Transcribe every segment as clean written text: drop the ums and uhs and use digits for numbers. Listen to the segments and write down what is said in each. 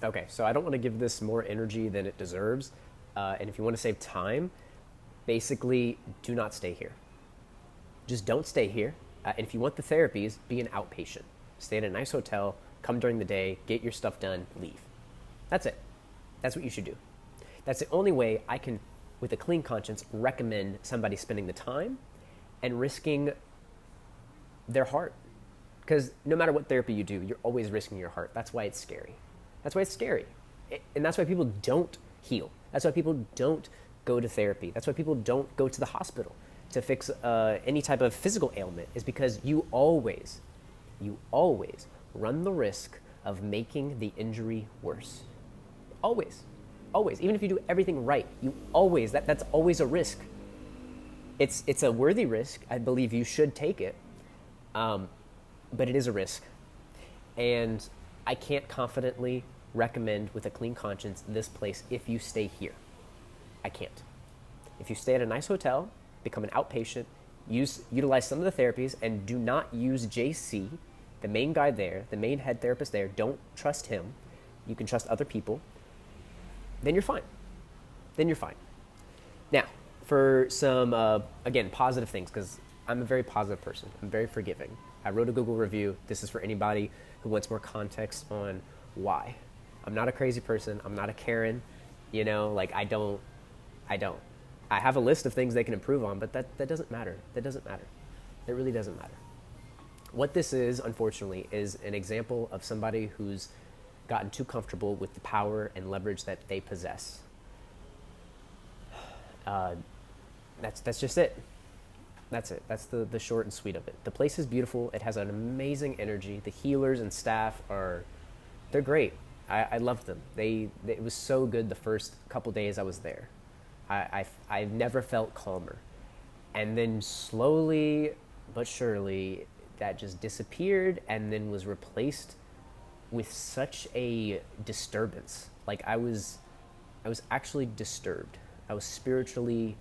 Okay, so I don't want to give this more energy than it deserves. And if you want to save time, basically do not stay here. Just don't stay here. And if you want the therapies, be an outpatient. Stay at a nice hotel, come during the day, get your stuff done, leave. That's it. That's what you should do. That's the only way I can, with a clean conscience, recommend somebody spending the time and risking their heart. Because no matter what therapy you do, you're always risking your heart. That's why it's scary. That's why it's scary. And that's why people don't heal. That's why people don't go to therapy. That's why people don't go to the hospital to fix any type of physical ailment, is because you always run the risk of making the injury worse. Always. Always. Even if you do everything right, you always, that's always a risk. It's a worthy risk. I believe you should take it. But it is a risk. And I can't confidently recommend with a clean conscience this place if you stay here. I can't. If you stay at a nice hotel, become an outpatient, utilize some of the therapies, and do not use JC, the main guy there, the main head therapist there. Don't trust him. You can trust other people. Then you're fine. Then you're fine. Now, for some, again, positive things, because I'm a very positive person. I'm very forgiving. I wrote a Google review. This is for anybody who wants more context on why. I'm not a crazy person. I'm not a Karen. You know, like I don't. I have a list of things they can improve on, but that doesn't matter. That doesn't matter. It really doesn't matter. What this is, unfortunately, is an example of somebody who's gotten too comfortable with the power and leverage that they possess. That's just it. That's it. That's the short and sweet of it. The place is beautiful. It has an amazing energy. The healers and staff they're great. I loved them. It was so good the first couple days I was there. I've never felt calmer. And then slowly but surely that just disappeared and then was replaced with such a disturbance. Like I was actually disturbed. I was spiritually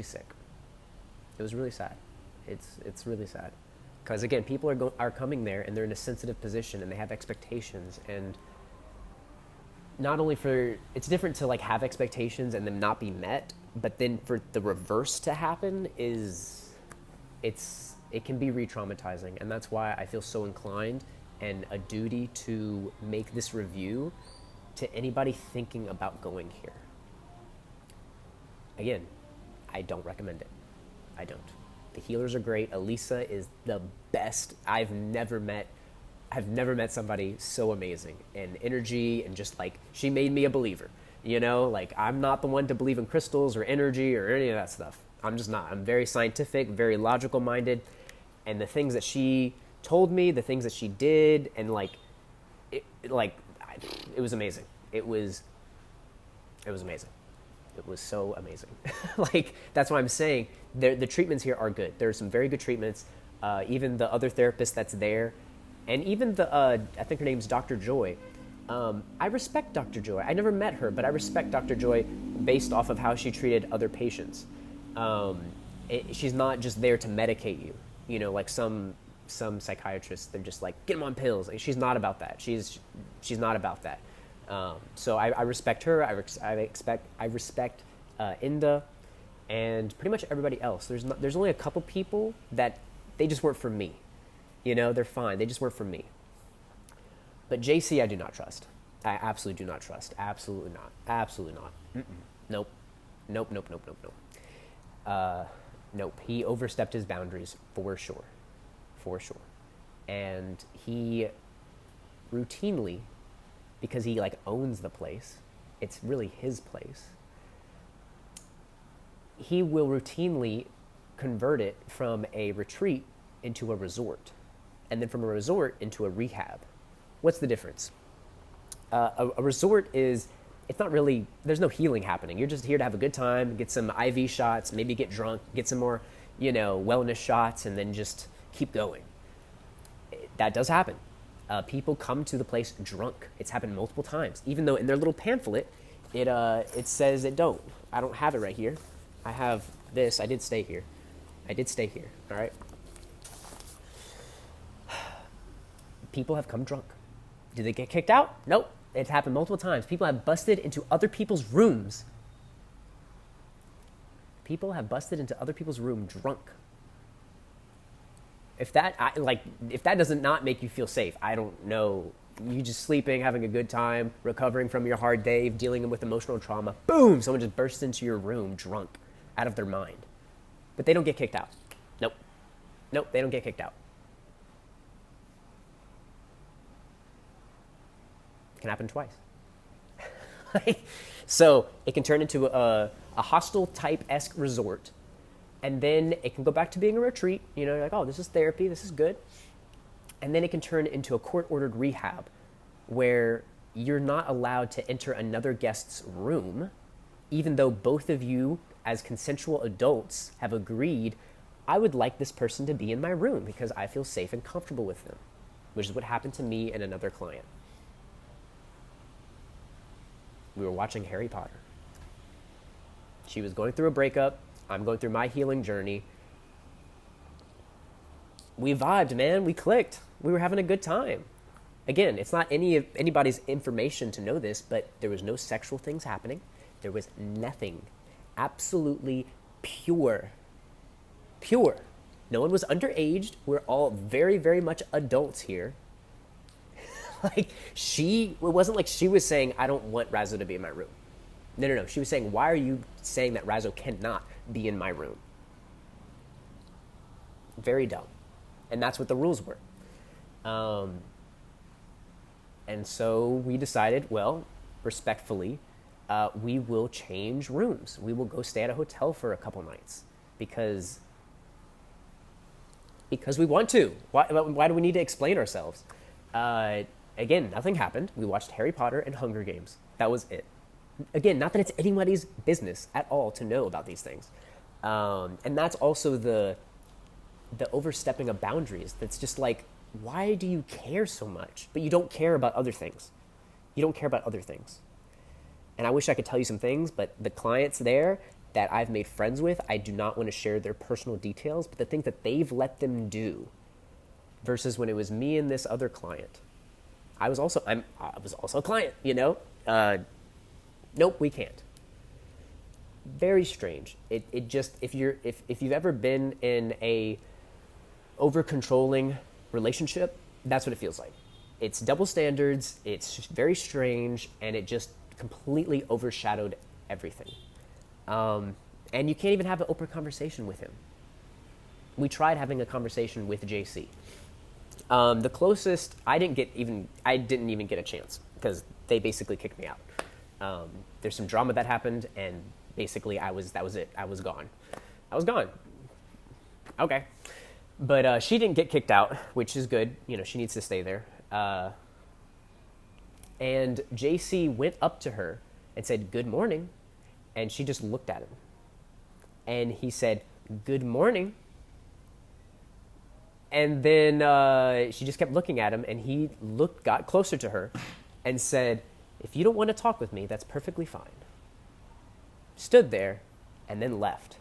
sick. It was really sad. It's really sad. Because again, people are coming there and they're in a sensitive position and they have expectations, and not only it's different to like have expectations and them not be met, but then for the reverse to happen it can be re-traumatizing. And that's why I feel so inclined and a duty to make this review to anybody thinking about going here. Again, I don't recommend it. I don't. The healers are great. Elisa is the best. I've never met somebody so amazing in energy, and just like, she made me a believer. You know, like I'm not the one to believe in crystals or energy or any of that stuff. I'm just not. I'm very scientific, very logical minded. And the things that she told me, the things that she did, and it was amazing. It was amazing. It was so amazing. Like, that's why I'm saying the treatments here are good. There are some very good treatments. Even the other therapist that's there, and even I think her name's Dr. Joy. I respect Dr. Joy. I never met her, but I respect Dr. Joy based off of how she treated other patients. She's not just there to medicate you. You know, like some psychiatrists, they're just like, get them on pills. Like, she's not about that. She's not about that. So I respect her. I respect Inda, and pretty much everybody else. There's only a couple people that they just weren't for me. You know, they're fine. They just weren't for me. But JC, I do not trust. I absolutely do not trust. Absolutely not. Absolutely not. Nope. Nope. Nope. He overstepped his boundaries for sure. For sure. And he routinely, because he like owns the place, it's really his place, he will routinely convert it from a retreat into a resort, and then from a resort into a rehab. What's the difference? A resort is, it's not really, there's no healing happening. You're just here to have a good time, get some IV shots, maybe get drunk, get some more, wellness shots, and then just keep going. That does happen. People come to the place drunk. It's happened multiple times, even though in their little pamphlet, it says it don't. I don't have it right here. I have this. I did stay here. All right. People have come drunk. Did they get kicked out? Nope. It's happened multiple times. People have busted into other people's rooms. People have busted into other people's room drunk. If that does not make you feel safe, I don't know. You just sleeping, having a good time, recovering from your hard day, dealing with emotional trauma. Boom! Someone just bursts into your room drunk, out of their mind. But they don't get kicked out. Nope. Nope, they don't get kicked out. It can happen twice. So it can turn into a hostel type-esque resort. And then it can go back to being a retreat. You know, you're like, oh, this is therapy, this is good. And then it can turn into a court-ordered rehab where you're not allowed to enter another guest's room, even though both of you, as consensual adults, have agreed, I would like this person to be in my room because I feel safe and comfortable with them, which is what happened to me and another client. We were watching Harry Potter. She was going through a breakup. I'm going through my healing journey. We vibed, man. We clicked. We were having a good time. Again, it's not anybody's information to know this, but there was no sexual things happening. There was nothing. Absolutely pure. Pure. No one was underaged. We're all very, very much adults here. It wasn't like she was saying, I don't want Razzo to be in my room. No. She was saying, why are you saying that Razzo cannot be in my room? Very dumb. And that's what the rules were. And so we decided, well, respectfully, we will change rooms. We will go stay at a hotel for a couple nights because we want to. Why do we need to explain ourselves? Again, nothing happened. We watched Harry Potter and Hunger Games. That was it. Again, not that it's anybody's business at all to know about these things. And that's also the overstepping of boundaries. That's just like, why do you care so much? But you don't care about other things. You don't care about other things. And I wish I could tell you some things, but the clients there that I've made friends with, I do not want to share their personal details, but the things that they've let them do versus when it was me and this other client. I was also a client, you know? Nope, we can't. Very strange. It just, if you've ever been in a over-controlling relationship, that's what it feels like. It's double standards, it's just very strange, and it just completely overshadowed everything. And you can't even have an open conversation with him. We tried having a conversation with JC. The closest, I didn't even get a chance because they basically kicked me out. There's some drama that happened, and basically that was it. I was gone. Okay. But she didn't get kicked out, which is good. You know, she needs to stay there. And JC went up to her and said, "Good morning." And she just looked at him. And he said, "Good morning." And then she just kept looking at him, and he got closer to her and said, "If you don't want to talk with me, that's perfectly fine." Stood there and then left.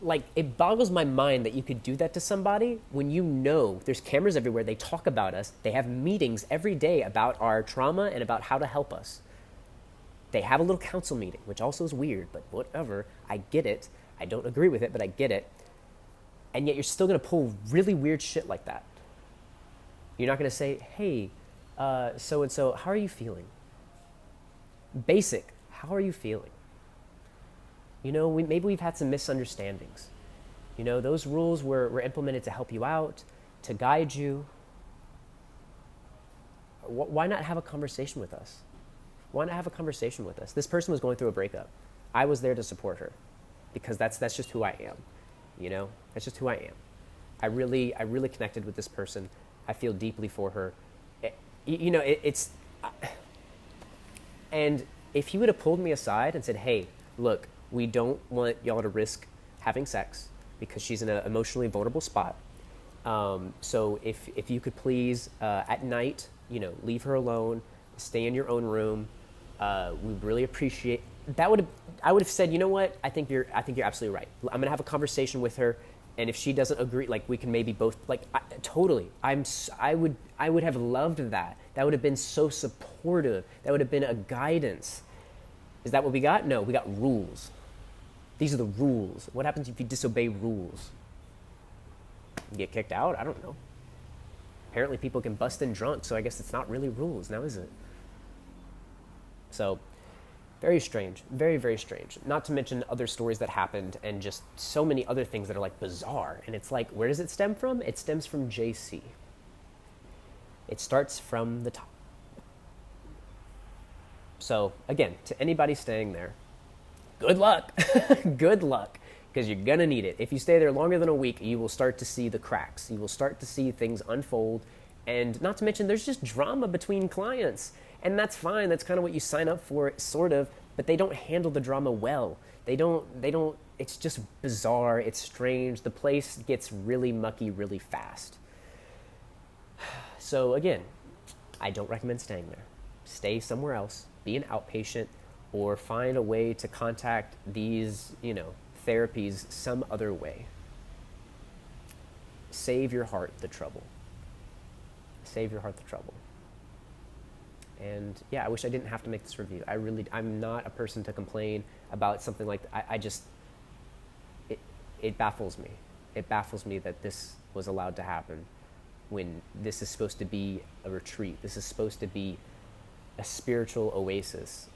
Like, it boggles my mind that you could do that to somebody when you know there's cameras everywhere. They talk about us. They have meetings every day about our trauma and about how to help us. They have a little council meeting, which also is weird, but whatever. I get it. I don't agree with it, but I get it. And yet you're still going to pull really weird shit like that. You're not going to say, "Hey, so-and-so, how are you feeling?" Basic, how are you feeling? You know, maybe we've had some misunderstandings. You know, those rules were implemented to help you out, to guide you. Why not have a conversation with us? Why not have a conversation with us? This person was going through a breakup. I was there to support her because that's just who I am. You know, that's just who I am. I really connected with this person. I feel deeply for her. And if he would have pulled me aside and said, "Hey, look, we don't want y'all to risk having sex because she's in an emotionally vulnerable spot. So if you could please, at night, you know, leave her alone, stay in your own room. We'd really appreciate that." I would have said, "You know what? I think you're absolutely right. I'm gonna have a conversation with her, And if she doesn't agree, like we can maybe both like totally. I would have loved that. That would have been so supportive. That would have been a guidance. Is that what we got? No, we got rules. These are the rules. What happens if you disobey rules? You get kicked out? I don't know. Apparently people can bust in drunk, so I guess it's not really rules now, is it? So, very strange. Very, very strange. Not to mention other stories that happened and just so many other things that are like bizarre. And it's like, where does it stem from? It stems from JC. It starts from the top. So, again, to anybody staying there, good luck. Good luck. Because you're going to need it. If you stay there longer than a week, you will start to see the cracks. You will start to see things unfold. And not to mention, there's just drama between clients. And that's fine. That's kind of what you sign up for, sort of. But they don't handle the drama well. They don't, it's just bizarre. It's strange. The place gets really mucky really fast. So again, I don't recommend staying there. Stay somewhere else. Be an outpatient. Or find a way to contact these, therapies some other way. Save your heart the trouble. Save your heart the trouble. And yeah, I wish I didn't have to make this review. I'm not a person to complain about something like that. It baffles me. It baffles me that this was allowed to happen when this is supposed to be a retreat. This is supposed to be a spiritual oasis.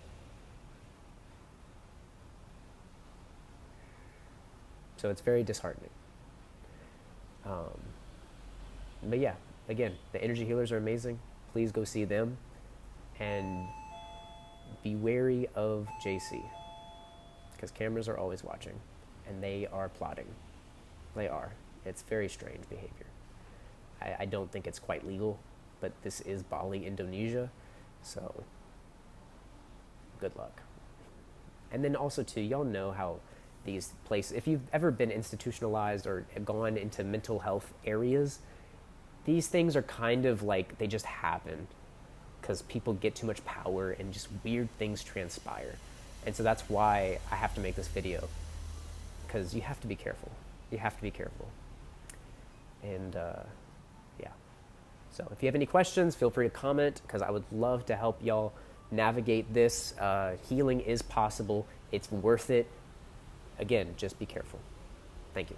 So it's very disheartening. But yeah, again, the energy healers are amazing. Please go see them. And be wary of JC. Because cameras are always watching. And they are plotting. They are. It's very strange behavior. I don't think it's quite legal. But this is Bali, Indonesia. So, good luck. And then also, too, y'all know how these places, if you've ever been institutionalized or gone into mental health areas, these things are kind of like, they just happen because people get too much power and just weird things transpire. And so that's why I have to make this video, because you have to be careful. You have to be careful. And yeah. So if you have any questions, feel free to comment, because I would love to help y'all navigate this. Healing is possible. It's worth it. Again, just be careful. Thank you.